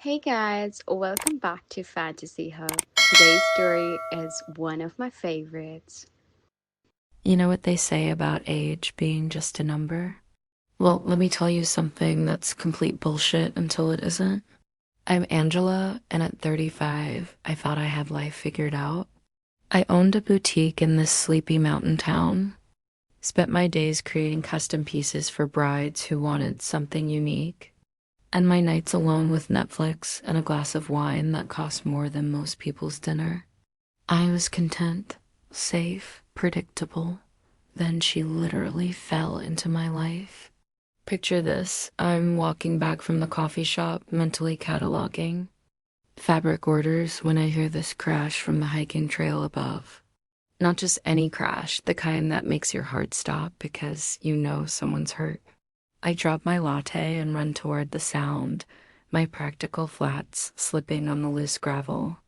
Hey guys, welcome back to Fantasy Hub. Today's story is one of my favorites. You know what they say about age being just a number? Well, let me tell you something that's complete bullshit until it isn't. I'm Angela, and at 35, I thought I had life figured out. I owned a boutique in this sleepy mountain town, spent my days creating custom pieces for brides who wanted something unique, and my nights alone with Netflix and a glass of wine that cost more than most people's dinner. I was content, safe, predictable. Then she literally fell into my life. Picture this. I'm walking back from the coffee shop, mentally cataloging fabric orders when I hear this crash from the hiking trail above. Not just any crash, the kind that makes your heart stop because you know someone's hurt. I drop my latte and run toward the sound, my practical flats slipping on the loose gravel.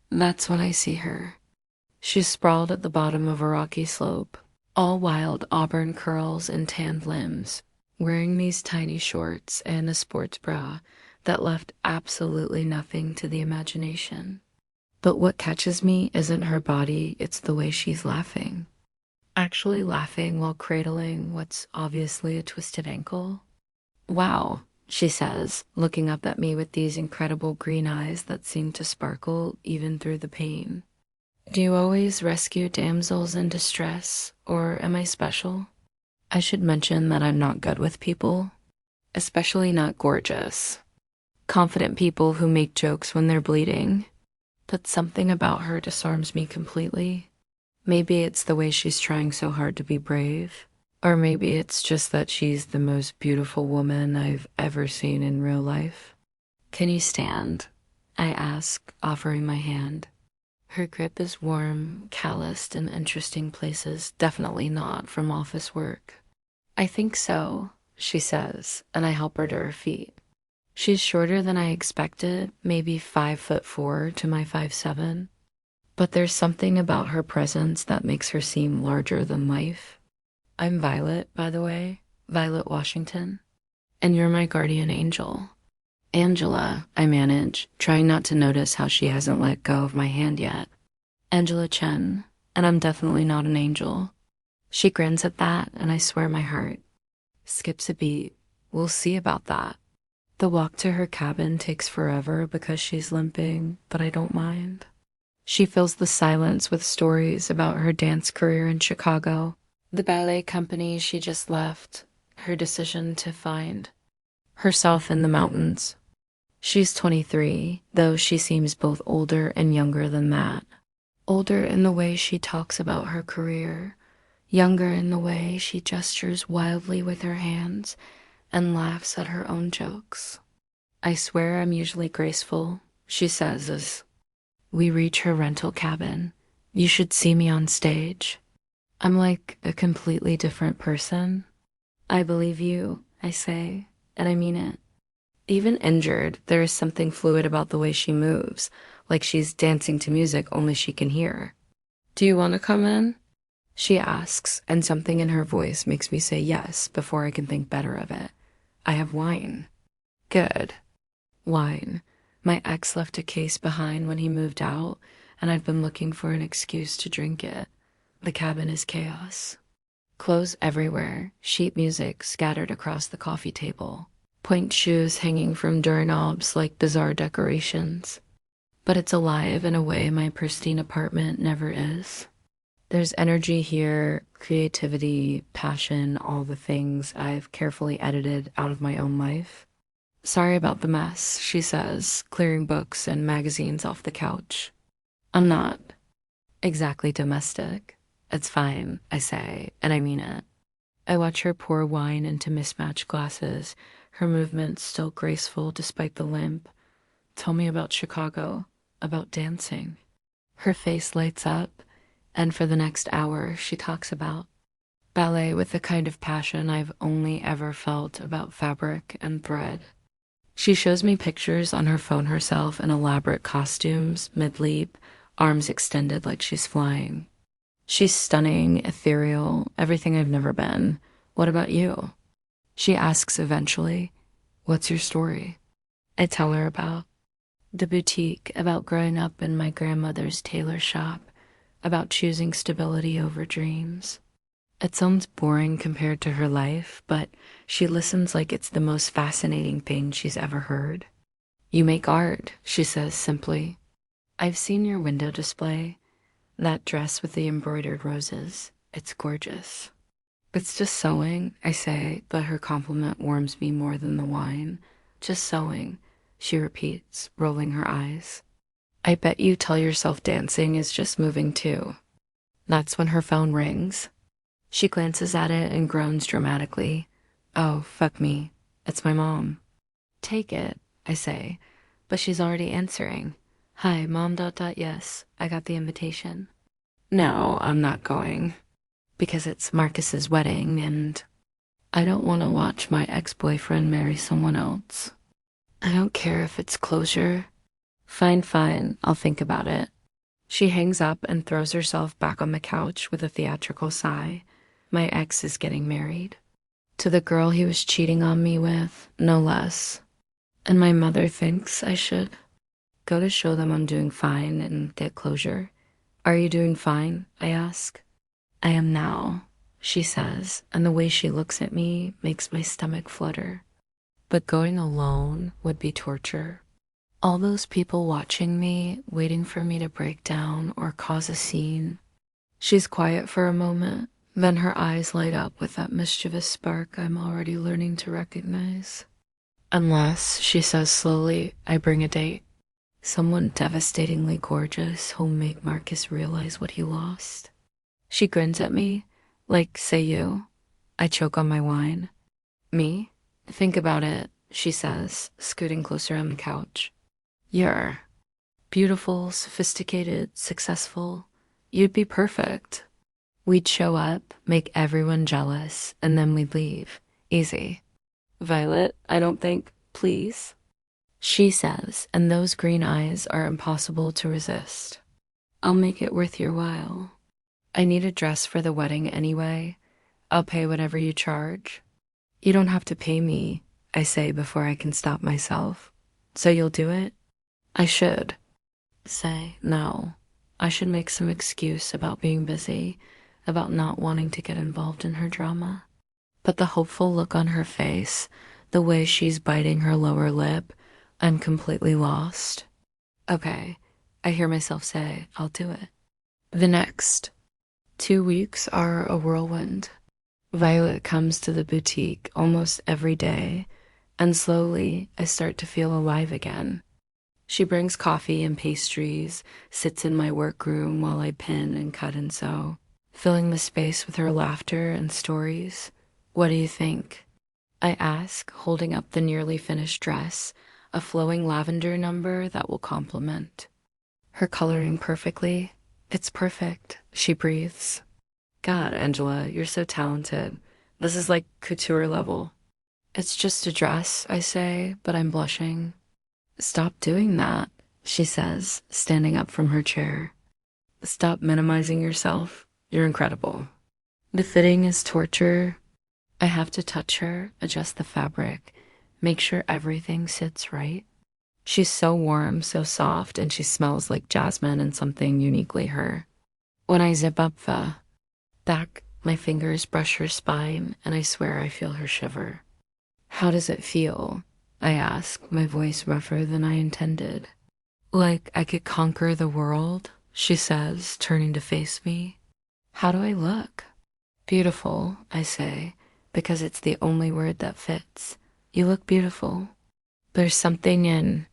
That's when I see her. She's sprawled at the bottom of a rocky slope, all wild auburn curls and tanned limbs, wearing these tiny shorts and a sports bra that left absolutely nothing to the imagination. But what catches me isn't her body, it's the way she's laughing. Actually laughing while cradling what's obviously a twisted ankle. Wow, she says, looking up at me with these incredible green eyes that seem to sparkle even through the pain. Do you always rescue damsels in distress, or am I special? I should mention that I'm not good with people, especially not gorgeous. Confident people who make jokes when they're bleeding. But something about her disarms me completely. Maybe it's the way she's trying so hard to be brave, or maybe it's just that she's the most beautiful woman I've ever seen in real life. Can you stand? I ask, offering my hand. Her grip is warm, calloused in interesting places, definitely not from office work. I think so, she says, and I help her to her feet. She's shorter than I expected, maybe 5'4" to my 5'7", but there's something about her presence that makes her seem larger than life. I'm Violet, by the way, Violet Washington, and you're my guardian angel. Angela, I manage, trying not to notice how she hasn't let go of my hand yet. Angela Chen, and I'm definitely not an angel. She grins at that, and I swear my heart skips a beat. We'll see about that. The walk to her cabin takes forever because she's limping, but I don't mind. She fills the silence with stories about her dance career in Chicago, the ballet company she just left, her decision to find herself in the mountains. She's 23, though she seems both older and younger than that. Older in the way she talks about her career, younger in the way she gestures wildly with her hands and laughs at her own jokes. I swear I'm usually graceful, she says as we reach her rental cabin. You should see me on stage. I'm like a completely different person. I believe you, I say, and I mean it. Even injured, there is something fluid about the way she moves, like she's dancing to music only she can hear. Do you want to come in? She asks, and something in her voice makes me say yes before I can think better of it. I have wine. Good. Wine. My ex left a case behind when he moved out, and I've been looking for an excuse to drink it. The cabin is chaos. Clothes everywhere, sheet music scattered across the coffee table, point shoes hanging from doorknobs like bizarre decorations. But it's alive in a way my pristine apartment never is. There's energy here, creativity, passion, all the things I've carefully edited out of my own life. Sorry about the mess, she says, clearing books and magazines off the couch. I'm not exactly domestic. It's fine, I say, and I mean it. I watch her pour wine into mismatched glasses, her movements still graceful despite the limp. Tell me about Chicago, about dancing. Her face lights up, and for the next hour she talks about ballet with the kind of passion I've only ever felt about fabric and thread. She shows me pictures on her phone herself in elaborate costumes, mid-leap, arms extended like she's flying. She's stunning, ethereal, everything I've never been. What about you? She asks eventually, what's your story? I tell her about The boutique, about growing up in my grandmother's tailor shop, about choosing stability over dreams. It sounds boring compared to her life, but she listens like it's the most fascinating thing she's ever heard. You make art, she says simply. I've seen your window display. That dress with the embroidered roses. It's gorgeous. It's just sewing, I say, but her compliment warms me more than the wine. Just sewing, she repeats, rolling her eyes. I bet you tell yourself dancing is just moving too. That's when her phone rings. She glances at it and groans dramatically. Oh, fuck me. It's my mom. Take it, I say, but she's already answering. Hi, mom. Yes, I got the invitation. No, I'm not going. Because it's Marcus's wedding and I don't want to watch my ex-boyfriend marry someone else. I don't care if it's closure. Fine, I'll think about it. She hangs up and throws herself back on the couch with a theatrical sigh. My ex is getting married. To the girl he was cheating on me with, no less. And my mother thinks I should go to show them I'm doing fine and get closure. Are you doing fine? I ask. I am now, she says, and the way she looks at me makes my stomach flutter. But going alone would be torture. All those people watching me, waiting for me to break down or cause a scene. She's quiet for a moment, then her eyes light up with that mischievous spark I'm already learning to recognize. Unless, she says slowly, I bring a date. Someone devastatingly gorgeous who'll make Marcus realize what he lost. She grins at me, like, say you. I choke on my wine. Me? Think about it, she says, scooting closer on the couch. You're beautiful, sophisticated, successful. You'd be perfect. We'd show up, make everyone jealous, and then we'd leave. Easy. Violet, I don't think, please. She says, and those green eyes are impossible to resist. I'll make it worth your while. I need a dress for the wedding anyway. I'll pay whatever you charge. You don't have to pay me, I say before I can stop myself. So you'll do it? I should. Say no. I should make some excuse about being busy, about not wanting to get involved in her drama. But the hopeful look on her face, the way she's biting her lower lip, I'm completely lost. Okay, I hear myself say, I'll do it. The next 2 weeks are a whirlwind. Violet comes to the boutique almost every day, and slowly I start to feel alive again. She brings coffee and pastries, sits in my workroom while I pin and cut and sew, filling the space with her laughter and stories. What do you think? I ask, holding up the nearly finished dress, a flowing lavender number that will complement. Her coloring perfectly. It's perfect, she breathes. God, Angela, you're so talented. This is like couture level. It's just a dress, I say, but I'm blushing. Stop doing that, she says, standing up from her chair. Stop minimizing yourself. You're incredible. The fitting is torture. I have to touch her, adjust the fabric, make sure everything sits right. She's so warm, so soft, and she smells like jasmine and something uniquely her. When I zip up the back, my fingers brush her spine, and I swear I feel her shiver. How does it feel? I ask, my voice rougher than I intended. Like I could conquer the world, she says, turning to face me. How do I look? Beautiful, I say, because it's the only word that fits. You look beautiful. There's something in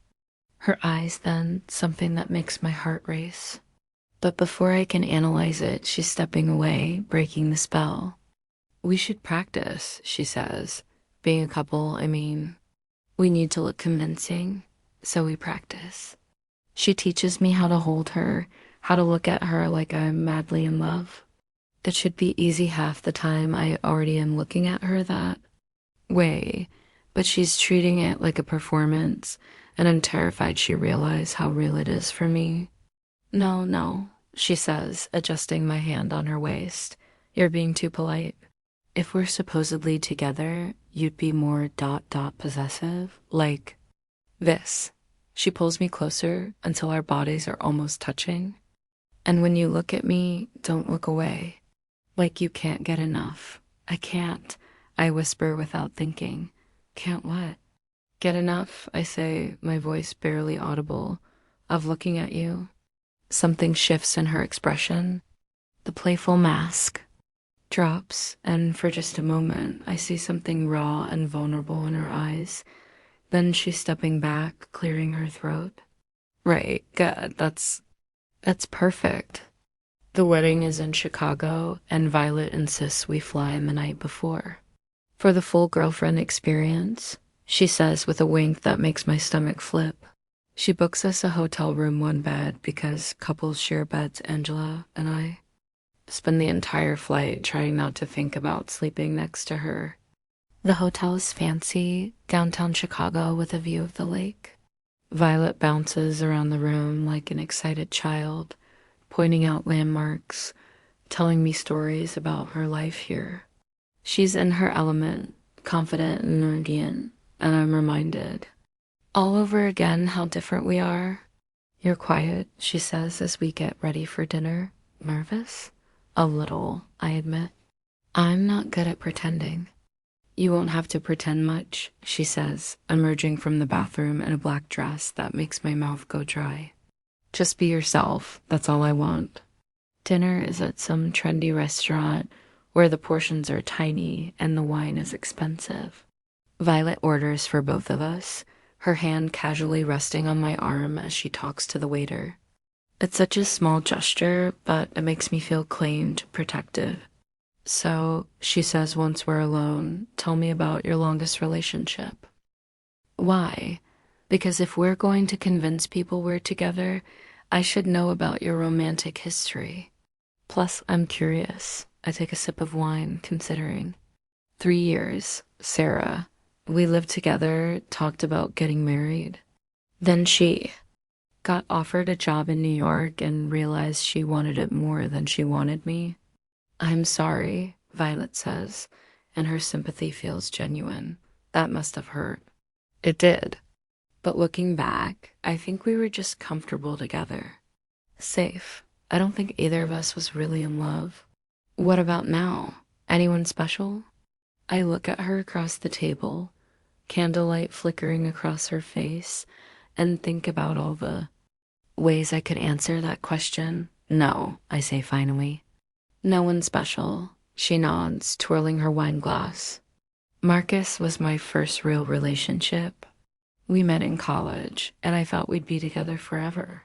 her eyes then, something that makes my heart race. But before I can analyze it, she's stepping away, breaking the spell. We should practice, she says. Being a couple, I mean, we need to look convincing, so we practice. She teaches me how to hold her, how to look at her like I'm madly in love. It should be easy half the time I already am looking at her that way, but she's treating it like a performance, and I'm terrified she realizes how real it is for me. No, she says, adjusting my hand on her waist. You're being too polite. If we're supposedly together, you'd be more possessive, like this. She pulls me closer until our bodies are almost touching. And when you look at me, don't look away. Like you can't get enough. I can't, I whisper without thinking. Can't what? Get enough, I say, my voice barely audible, of looking at you. Something shifts in her expression. The playful mask drops, and for just a moment, I see something raw and vulnerable in her eyes. Then she's stepping back, clearing her throat. Right, good, that's perfect. The wedding is in Chicago, and Violet insists we fly in the night before. For the full girlfriend experience, she says with a wink that makes my stomach flip. She books us a hotel room, one bed, because couples share beds, Angela and I. Spend the entire flight trying not to think about sleeping next to her. The hotel is fancy, downtown Chicago with a view of the lake. Violet bounces around the room like an excited child, pointing out landmarks, telling me stories about her life here. She's in her element, confident and radiant, and I'm reminded all over again how different we are. You're quiet, she says as we get ready for dinner. Nervous? A little, I admit. I'm not good at pretending. You won't have to pretend much, she says, emerging from the bathroom in a black dress that makes my mouth go dry. Just be yourself, that's all I want. Dinner is at some trendy restaurant where the portions are tiny and the wine is expensive. Violet orders for both of us, her hand casually resting on my arm as she talks to the waiter. It's such a small gesture, but it makes me feel claimed, protective. So, she says once we're alone, tell me about your longest relationship. Why? Because if we're going to convince people we're together, I should know about your romantic history. Plus, I'm curious. I take a sip of wine, considering. 3 years, Sarah. We lived together, talked about getting married. Then she got offered a job in New York and realized she wanted it more than she wanted me. I'm sorry, Violet says, and her sympathy feels genuine. That must have hurt. It did. But looking back, I think we were just comfortable together. Safe. I don't think either of us was really in love. What about now? Anyone special? I look at her across the table, candlelight flickering across her face, and think about all the ways I could answer that question. No, I say finally. No one special. She nods, twirling her wine glass. Marcus was my first real relationship. We met in college, and I thought we'd be together forever.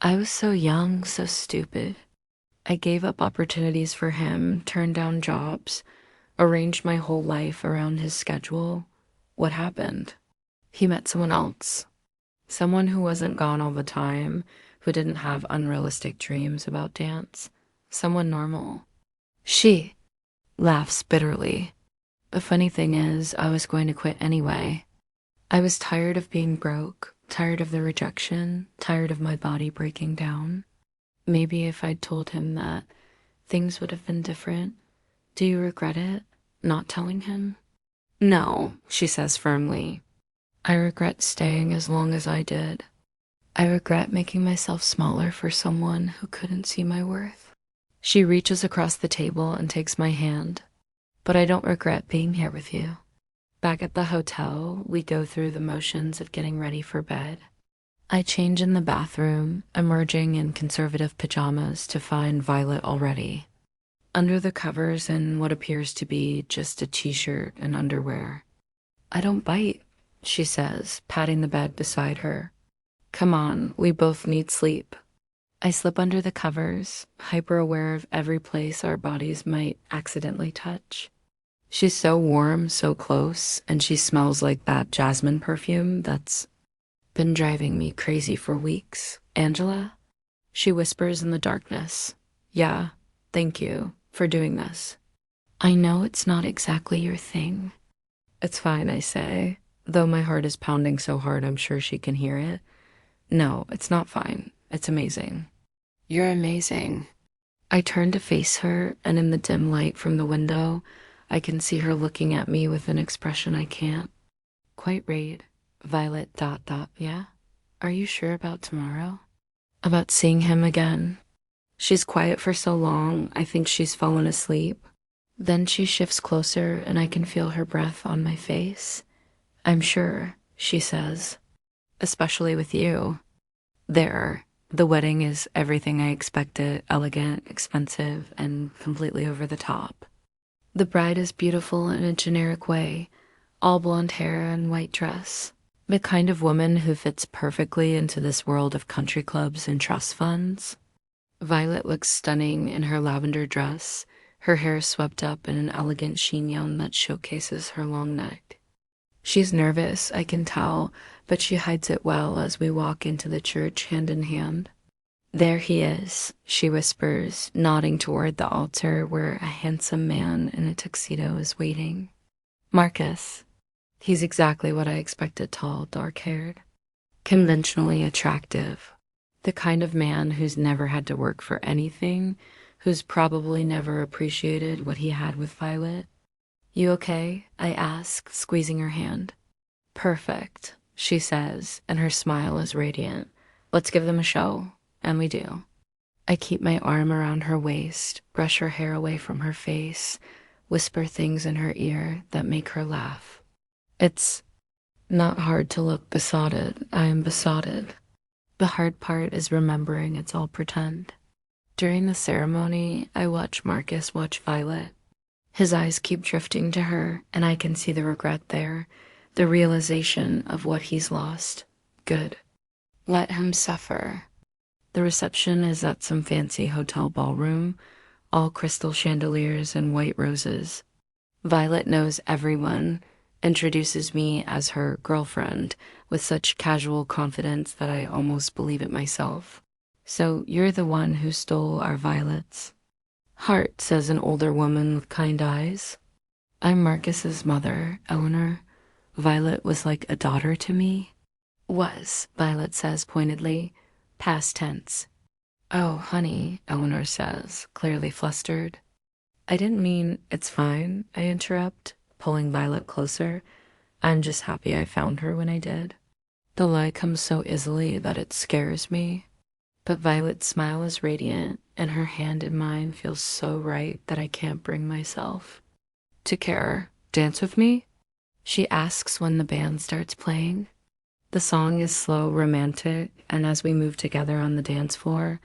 I was so young, so stupid. I gave up opportunities for him, turned down jobs, arranged my whole life around his schedule. What happened? He met someone else. Someone who wasn't gone all the time, who didn't have unrealistic dreams about dance. Someone normal. She laughs bitterly. The funny thing is, I was going to quit anyway. I was tired of being broke, tired of the rejection, tired of my body breaking down. Maybe if I'd told him that, things would have been different. Do you regret it? Not telling him? No, she says firmly. I regret staying as long as I did. I regret making myself smaller for someone who couldn't see my worth. She reaches across the table and takes my hand. But I don't regret being here with you. Back at the hotel, we go through the motions of getting ready for bed. I change in the bathroom, emerging in conservative pajamas to find Violet already. Under the covers in what appears to be just a t-shirt and underwear. I don't bite, she says, patting the bed beside her. Come on, we both need sleep. I slip under the covers, hyper aware of every place our bodies might accidentally touch. She's so warm, so close, and she smells like that jasmine perfume that's been driving me crazy for weeks. Angela? She whispers in the darkness. Yeah, thank you for doing this. I know it's not exactly your thing. It's fine, I say, though my heart is pounding so hard I'm sure she can hear it. No, it's not fine. It's amazing. You're amazing. I turn to face her, and in the dim light from the window, I can see her looking at me with an expression I can't quite read. Violet ... yeah? Are you sure about tomorrow? About seeing him again? She's quiet for so long, I think she's fallen asleep. Then she shifts closer and I can feel her breath on my face. I'm sure, she says, especially with you. There, the wedding is everything I expected, elegant, expensive, and completely over the top. The bride is beautiful in a generic way, all blonde hair and white dress. The kind of woman who fits perfectly into this world of country clubs and trust funds. Violet looks stunning in her lavender dress, her hair swept up in an elegant chignon that showcases her long neck. She's nervous, I can tell, but she hides it well as we walk into the church hand in hand. There he is, she whispers, nodding toward the altar where a handsome man in a tuxedo is waiting. Marcus. He's exactly what I expected, tall, dark-haired, conventionally attractive. The kind of man who's never had to work for anything, who's probably never appreciated what he had with Violet. You okay? I ask, squeezing her hand. Perfect, she says, and her smile is radiant. Let's give them a show. And we do. I keep my arm around her waist, brush her hair away from her face, whisper things in her ear that make her laugh. It's not hard to look besotted. I am besotted. The hard part is remembering it's all pretend. During the ceremony, I watch Marcus watch Violet. His eyes keep drifting to her, and I can see the regret there, the realization of what he's lost. Good. Let him suffer. The reception is at some fancy hotel ballroom, all crystal chandeliers and white roses. Violet knows everyone, introduces me as her girlfriend with such casual confidence that I almost believe it myself. So you're the one who stole our violets. Heart, says an older woman with kind eyes. I'm Marcus's mother, Eleanor. Violet was like a daughter to me. Was, Violet says pointedly, past tense. Oh, honey, Eleanor says, clearly flustered. I didn't mean it's fine, I interrupt, pulling Violet closer. I'm just happy I found her when I did. The lie comes so easily that it scares me. But Violet's smile is radiant, and her hand in mine feels so right that I can't bring myself to care. Dance with me? She asks when the band starts playing. The song is slow, romantic, and as we move together on the dance floor,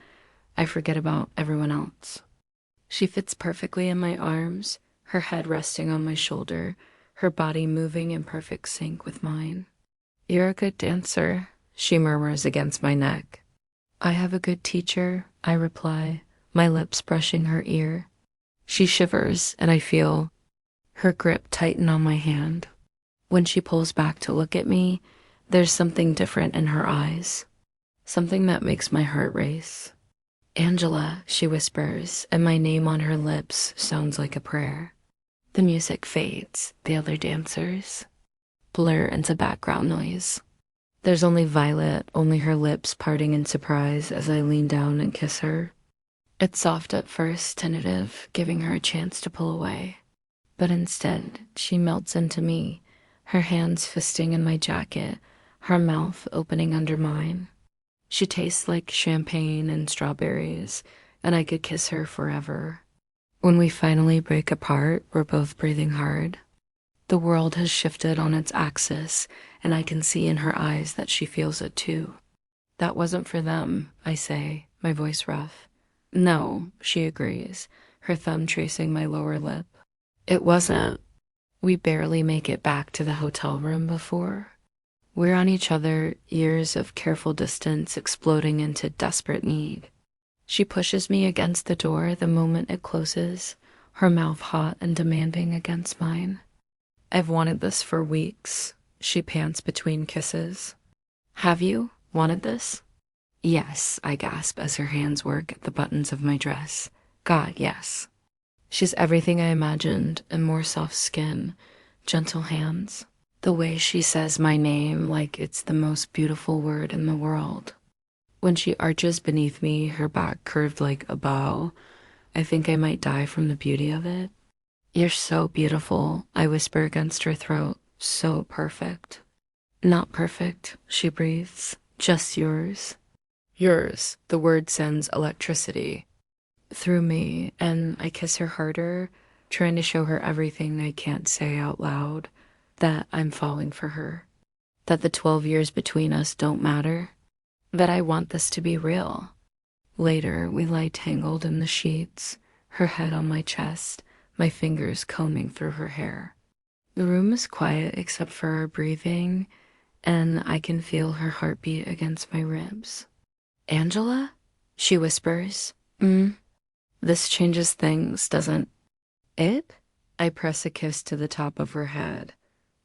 I forget about everyone else. She fits perfectly in my arms, her head resting on my shoulder, her body moving in perfect sync with mine. You're a good dancer, she murmurs against my neck. I have a good teacher, I reply, my lips brushing her ear. She shivers, and I feel her grip tighten on my hand. When she pulls back to look at me, there's something different in her eyes, something that makes my heart race. Angela, she whispers, and my name on her lips sounds like a prayer. The music fades, the other dancers blur into background noise. There's only Violet, only her lips parting in surprise as I lean down and kiss her. It's soft at first, tentative, giving her a chance to pull away. But instead, she melts into me, her hands fisting in my jacket, her mouth opening under mine. She tastes like champagne and strawberries, and I could kiss her forever. When we finally break apart, we're both breathing hard. The world has shifted on its axis, and I can see in her eyes that she feels it too. That wasn't for them, I say, my voice rough. No, she agrees, her thumb tracing my lower lip. It wasn't. We barely make it back to the hotel room before. We're on each other, years of careful distance exploding into desperate need. She pushes me against the door the moment it closes, her mouth hot and demanding against mine. I've wanted this for weeks, she pants between kisses. Have you wanted this? Yes, I gasp as her hands work at the buttons of my dress. God, yes. She's everything I imagined and more soft skin, gentle hands. The way she says my name like it's the most beautiful word in the world. When she arches beneath me, her back curved like a bow, I think I might die from the beauty of it. You're so beautiful, I whisper against her throat. So perfect. Not perfect, she breathes. Just yours. Yours. The word sends electricity through me, and I kiss her harder, trying to show her everything I can't say out loud, that I'm falling for her, that the 12 years between us don't matter, that I want this to be real. Later, we lie tangled in the sheets, her head on my chest, my fingers combing through her hair. The room is quiet except for our breathing, and I can feel her heartbeat against my ribs. Angela? She whispers. This changes things, doesn't it? I press a kiss to the top of her head.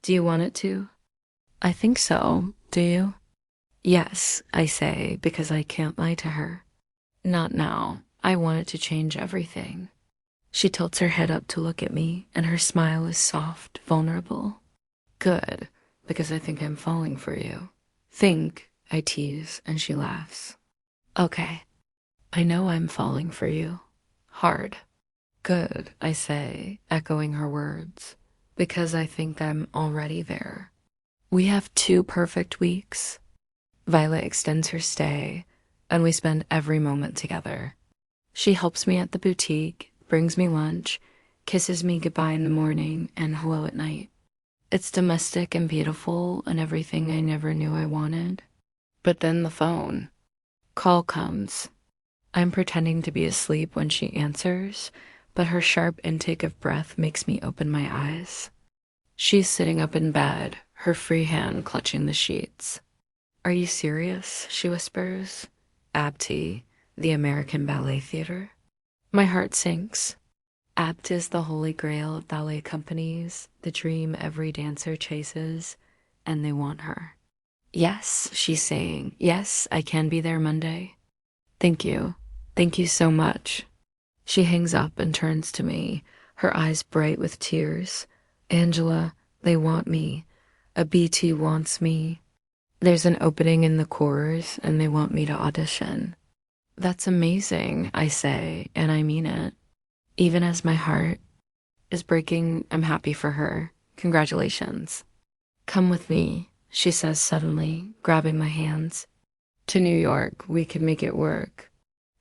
Do you want it to? I think so. Do you? Yes, I say, because I can't lie to her. Not now. I want it to change everything. She tilts her head up to look at me, and her smile is soft, vulnerable. Good, because I think I'm falling for you. Think, I tease, and she laughs. Okay, I know I'm falling for you. Hard. Good, I say, echoing her words, because I think I'm already there. We have 2 perfect weeks. Violet extends her stay, and we spend every moment together. She helps me at the boutique, brings me lunch, kisses me goodbye in the morning and hello at night. It's domestic and beautiful and everything I never knew I wanted. But then the phone. Call comes. I'm pretending to be asleep when she answers, but her sharp intake of breath makes me open my eyes. She's sitting up in bed, her free hand clutching the sheets. Are you serious? She whispers. ABT, the American Ballet Theater. My heart sinks. ABT is the holy grail of ballet companies, the dream every dancer chases, and they want her. Yes, she's saying. Yes, I can be there Monday. Thank you. Thank you so much. She hangs up and turns to me, her eyes bright with tears. Angela, they want me. A BT wants me. There's an opening in the chorus and they want me to audition. That's amazing, I say, and I mean it. Even as my heart is breaking, I'm happy for her. Congratulations. Come with me, she says suddenly, grabbing my hands. To New York, we could make it work.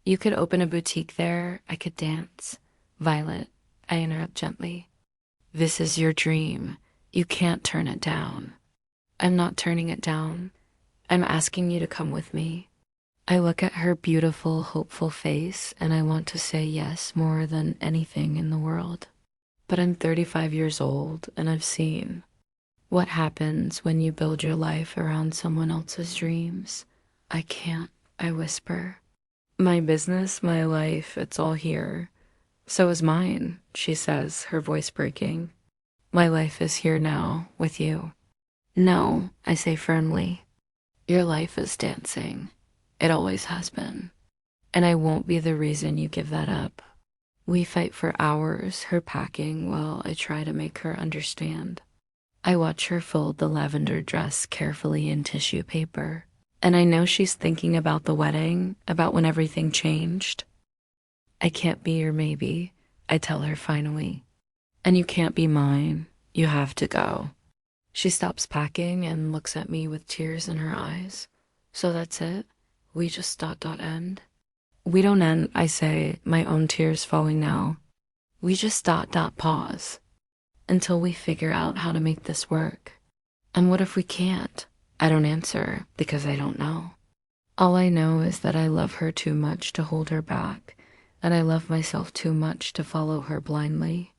You could open a boutique there, I could dance. Violet, I interrupt gently. This is your dream. You can't turn it down. I'm not turning it down. I'm asking you to come with me. I look at her beautiful, hopeful face, and I want to say yes more than anything in the world. But I'm 35 years old, and I've seen what happens when you build your life around someone else's dreams. I can't, I whisper. My business, my life, it's all here. So is mine, she says, her voice breaking. My life is here now, with you. No, I say firmly. Your life is dancing. It always has been. And I won't be the reason you give that up. We fight for hours, her packing, while I try to make her understand. I watch her fold the lavender dress carefully in tissue paper. And I know she's thinking about the wedding, about when everything changed. I can't be your maybe, I tell her finally. And you can't be mine. You have to go. She stops packing and looks at me with tears in her eyes. So that's it? We just end? We don't end, I say, my own tears falling now. We just pause. Until we figure out how to make this work. And what if we can't? I don't answer because I don't know. All I know is that I love her too much to hold her back, and I love myself too much to follow her blindly.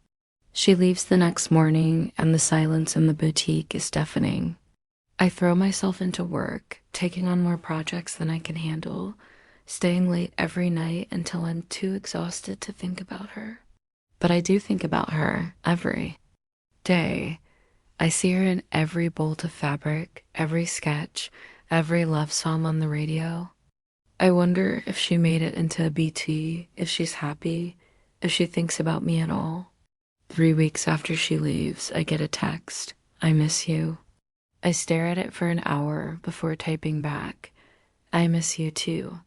She leaves the next morning, and the silence in the boutique is deafening. I throw myself into work, taking on more projects than I can handle, staying late every night until I'm too exhausted to think about her. But I do think about her every day. I see her in every bolt of fabric, every sketch, every love song on the radio. I wonder if she made it into a BT, if she's happy, if she thinks about me at all. 3 weeks after she leaves, I get a text. I miss you. I stare at it for an hour before typing back. I miss you too.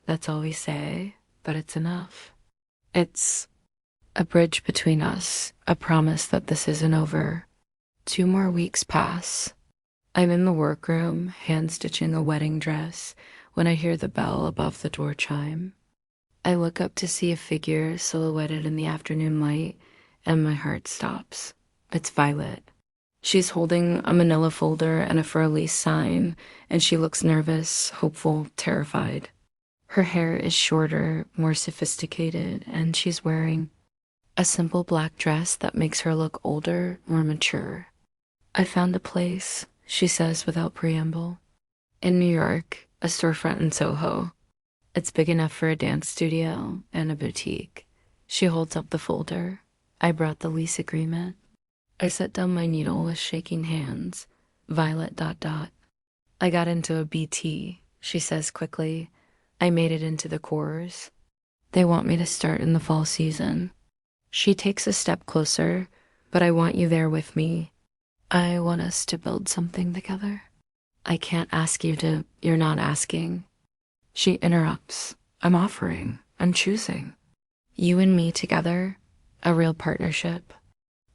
That's all we say, but it's enough. It's a bridge between us, a promise that this isn't over. 2 more weeks pass. I'm in the workroom, hand stitching a wedding dress, when I hear the bell above the door chime. I look up to see a figure silhouetted in the afternoon light, and my heart stops. It's Violet. She's holding a manila folder and a fur-lace sign, and she looks nervous, hopeful, terrified. Her hair is shorter, more sophisticated, and she's wearing a simple black dress that makes her look older, more mature. I found a place, she says without preamble. In New York, a storefront in Soho. It's big enough for a dance studio and a boutique. She holds up the folder. I brought the lease agreement. I set down my needle with shaking hands. Violet dot dot. I got into a BT, she says quickly. I made it into the cores. They want me to start in the fall season. She takes a step closer, but I want you there with me. I want us to build something together. I can't ask you to, you're not asking. She interrupts. I'm offering. I'm choosing. You and me together, a real partnership.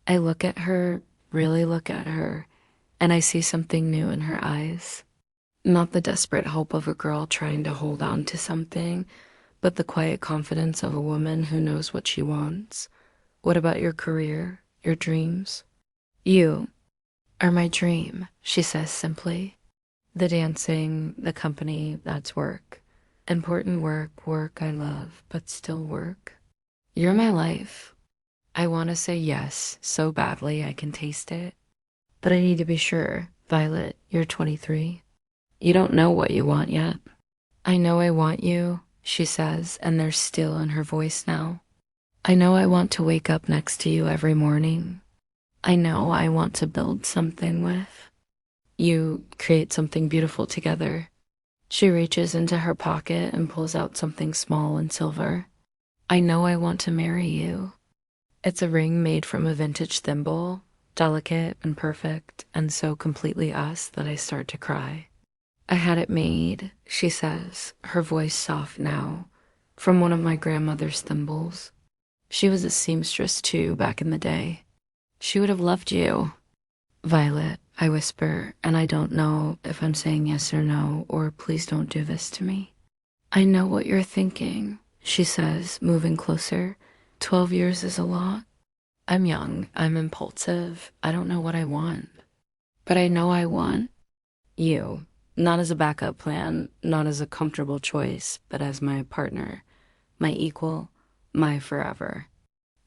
I look at her, really look at her, and I see something new in her eyes. Not the desperate hope of a girl trying to hold on to something, but the quiet confidence of a woman who knows what she wants. What about your career, your dreams? You are my dream, she says simply. The dancing, the company, that's work. Important work, work I love, but still work. You're my life. I want to say yes so badly I can taste it. But I need to be sure. Violet, you're 23. You don't know what you want yet. I know I want you, she says, and there's still in her voice now. I know I want to wake up next to you every morning. I know I want to build something with. You create something beautiful together. She reaches into her pocket and pulls out something small and silver. I know I want to marry you. It's a ring made from a vintage thimble, delicate and perfect, and so completely us that I start to cry. I had it made, she says, her voice soft now, from one of my grandmother's thimbles. She was a seamstress too back in the day. She would have loved you. Violet, I whisper, and I don't know if I'm saying yes or no, or please don't do this to me. I know what you're thinking, she says, moving closer. 12 years is a lot. I'm young, I'm impulsive, I don't know what I want. But I know I want you, not as a backup plan, not as a comfortable choice, but as my partner, my equal, my forever.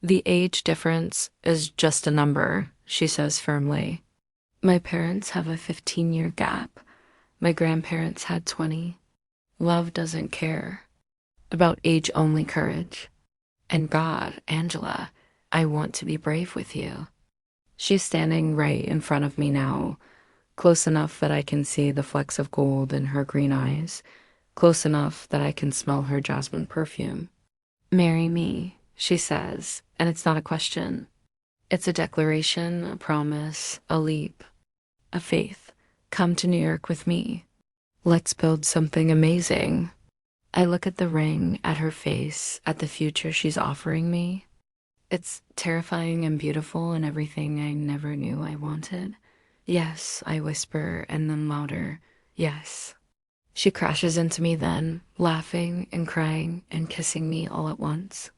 The age difference is just a number, she says firmly. My parents have a 15-year gap. My grandparents had 20. Love doesn't care about age-only courage. And God, Angela, I want to be brave with you. She's standing right in front of me now, close enough that I can see the flecks of gold in her green eyes, close enough that I can smell her jasmine perfume. Marry me, she says, and it's not a question. It's a declaration, a promise, a leap, a faith. Come to New York with me. Let's build something amazing. I look at the ring, at her face, at the future she's offering me. It's terrifying and beautiful and everything I never knew I wanted. Yes, I whisper, and then louder, yes. She crashes into me then, laughing and crying and kissing me all at once.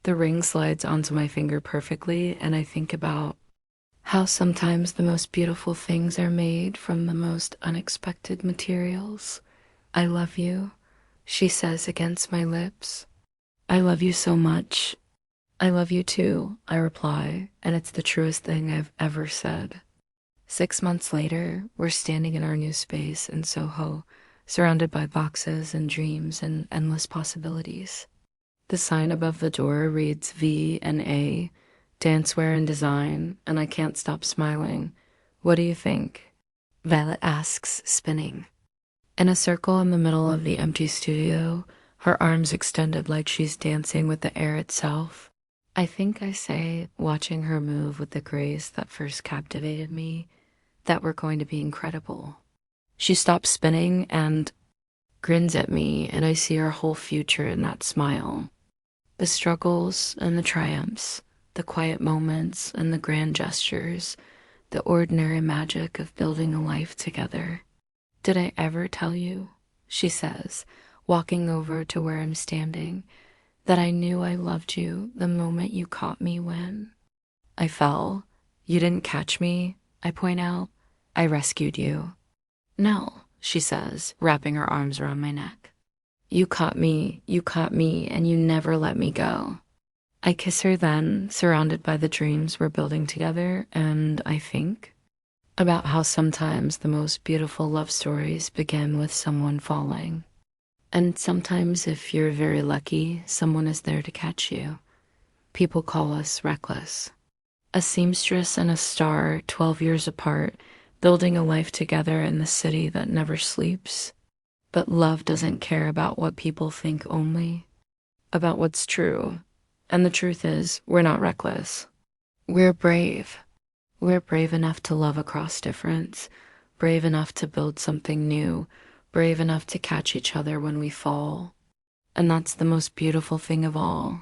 The ring slides onto my finger perfectly, and I think about how sometimes the most beautiful things are made from the most unexpected materials. I love you, she says against my lips. I love you so much. I love you too, I reply, and it's the truest thing I've ever said. 6 months later, we're standing in our new space in Soho, surrounded by boxes and dreams and endless possibilities. The sign above the door reads V and A, dancewear and design, and I can't stop smiling. What do you think? Violet asks, spinning. In a circle in the middle of the empty studio, her arms extended like she's dancing with the air itself. I think I say, watching her move with the grace that first captivated me, that we're going to be incredible. She stops spinning and grins at me, and I see our whole future in that smile. The struggles and the triumphs, the quiet moments and the grand gestures, the ordinary magic of building a life together. Did I ever tell you, she says, walking over to where I'm standing, that I knew I loved you the moment you caught me when I fell? You didn't catch me, I point out. I rescued you. No, she says, wrapping her arms around my neck. You caught me, and you never let me go. I kiss her then, surrounded by the dreams we're building together, and I think about how sometimes the most beautiful love stories begin with someone falling. And sometimes, if you're very lucky, someone is there to catch you. People call us reckless. A seamstress and a star, 12 years apart, building a life together in the city that never sleeps. But love doesn't care about what people think only, about what's true. And the truth is, we're not reckless. We're brave. We're brave enough to love across difference, brave enough to build something new, brave enough to catch each other when we fall. And that's the most beautiful thing of all.